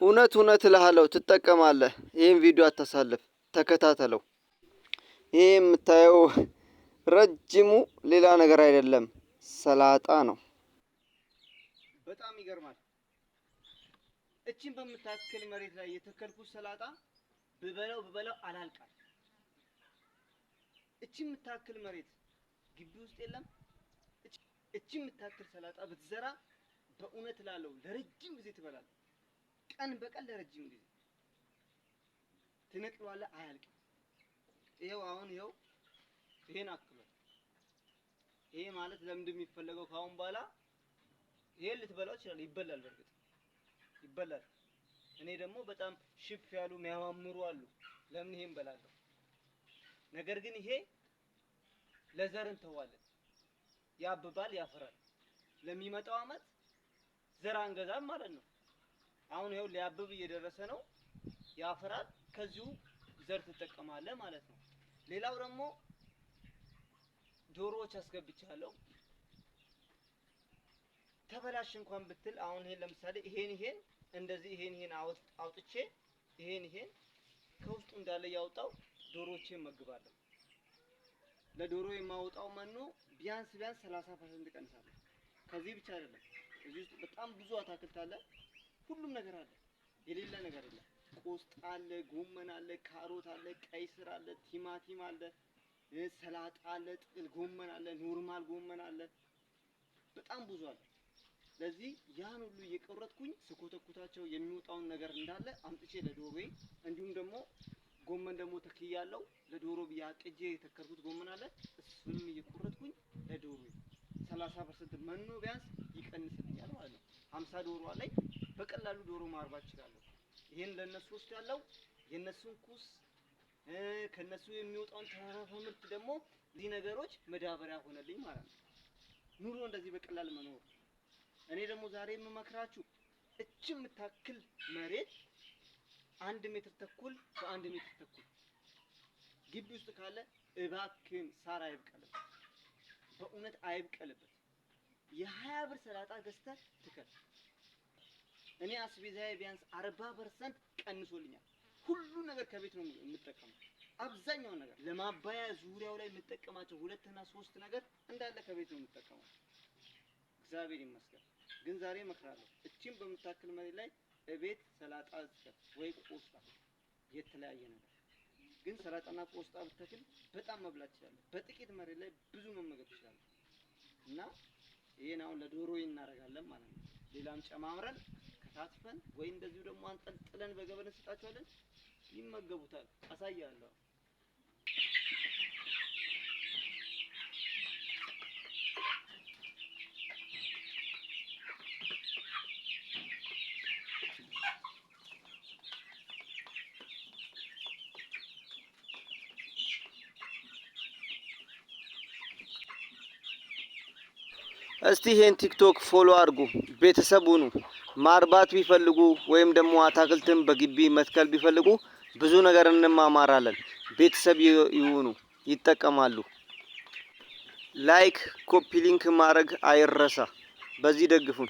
እውነት እውነት እልሃለሁ ትጠቀማለህ። ይህን ቪዲዮ አታሳልፍ፣ ተከታተለው። ይህ የምታየው ረጅሙ ሌላ ነገር አይደለም፣ ሰላጣ ነው። በጣም ይገርማል። እቺን በምታክል መሬት ላይ የተከልኩት ሰላጣ ብበላው አላልቃል። እቺ የምታክል መሬት ግቢ ውስጥ የለም። እቺ የምታክል ሰላጣ ብትዘራ በእውነት እላለሁ ለረጅም ጊዜ ትበላለህ። ቀን በቀን ለረጅም ጊዜ ትነቅለዋለህ፣ አያልቅም። ይሄው አሁን ይሄን አክሏል። ይሄ ማለት ለምንድን የሚፈለገው ካሁን በኋላ ይሄን ልትበላው ይችላል። ይበላል፣ በርግጥ ይበላል። እኔ ደግሞ በጣም ሽፍ ያሉ የሚያማምሩ አሉ። ለምን ይሄን በላለሁ። ነገር ግን ይሄ ለዘር እንተዋለን። ያብባል፣ ያፈራል። ለሚመጣው አመት ዘር አንገዛም ማለት ነው። አሁን ይሄው ሊያብብ እየደረሰ ነው፣ ያፈራል። ከዚሁ ዘር ትጠቀማለህ ማለት ነው። ሌላው ደግሞ ዶሮዎች አስገብቻለሁ። ተበላሽ እንኳን ብትል አሁን ይሄን ለምሳሌ ይሄን እንደዚህ ይሄን አውጥቼ ይሄን ከውስጡ እንዳለ ያወጣው ዶሮዎችን መግባለሁ። ለዶሮ የማወጣው መኖ ቢያንስ 30% ቀንሳለሁ። ከዚህ ብቻ አይደለም፣ እዚህ ውስጥ በጣም ብዙ አታክልት አለ። ሁሉም ነገር አለ፣ የሌለ ነገር የለም። ቆስጣ አለ፣ ጎመን አለ፣ ካሮት አለ፣ ቀይ ስር አለ፣ ቲማቲም አለ፣ ሰላጣ አለ፣ ጥቅል ጎመን አለ፣ ኖርማል ጎመን አለ። በጣም ብዙ አለ። ለዚህ ያን ሁሉ እየቆረጥኩኝ ስኮተኩታቸው የሚወጣውን ነገር እንዳለ አምጥቼ ለዶሮዬ እንዲሁም ደግሞ ጎመን ደግሞ ተክያለሁ። ለዶሮ ያቅጄ የተከልኩት ጎመን አለ። እሱንም እየቆረጥኩኝ ለዶሮዬ 30% መኖ ቢያንስ ይቀንስልኛል ማለት ነው። 50 ዶሮ አለኝ። በቀላሉ ዶሮ ማርባት እችላለሁ። ይሄን ለነሱ ወስዳለሁ። የነሱን ኩስ ከነሱ የሚወጣውን ተረፈ ምርት ደግሞ እዚህ ነገሮች መዳበሪያ ሆነልኝ ማለት ነው። ኑሮ እንደዚህ በቀላል መኖር። እኔ ደግሞ ዛሬ የምመክራችሁ እቺ የምታክል መሬት 1 ሜትር ተኩል በ1 ሜትር ተኩል ግቢ ውስጥ ካለ እባክህን ሳር አይብቀልበት፣ በእውነት አይብቀልበት። የ20 ብር ሰላጣ ገዝተህ ትከል። እኔ አስቤዛዬ ቢያንስ 40% ቀንሶልኛል። ሁሉ ነገር ከቤት ነው የምጠቀመው። አብዛኛው ነገር ለማባያ ዙሪያው ላይ የምጠቀማቸው 2 እና 3 ነገር እንዳለ ከቤት ነው የምጠቀመው። እግዚአብሔር ይመስገን። ግን ዛሬ እመክራለሁ፣ እቺን በምታክል መሬት ላይ እቤት ሰላጣ ወይ ቆስጣ የተለያየ ነገር ግን ሰላጣና ቆስጣ ብትተክል በጣም መብላት ይችላል። በጥቂት መሬት ላይ ብዙ መመገብ ይችላል። እና ይሄን አሁን ለዶሮ እናደርጋለን ማለት ነው። ሌላም ጨማምረን ከታትፈን ወይ እንደዚሁ ደግሞ አንጠልጥለን በገበነ እንሰጣቸዋለን፣ ይመገቡታል። አሳያለሁ። እስቲ ይሄን ቲክቶክ ፎሎ አድርጉ፣ ቤተሰብ ሁኑ። ማርባት ቢፈልጉ ወይም ደግሞ አታክልትን በግቢ መትከል ቢፈልጉ ብዙ ነገር እንማማራለን። ቤተሰብ ይሁኑ፣ ይጠቀማሉ። ላይክ ኮፒ ሊንክ ማድረግ አይረሳ። በዚህ ደግፉን።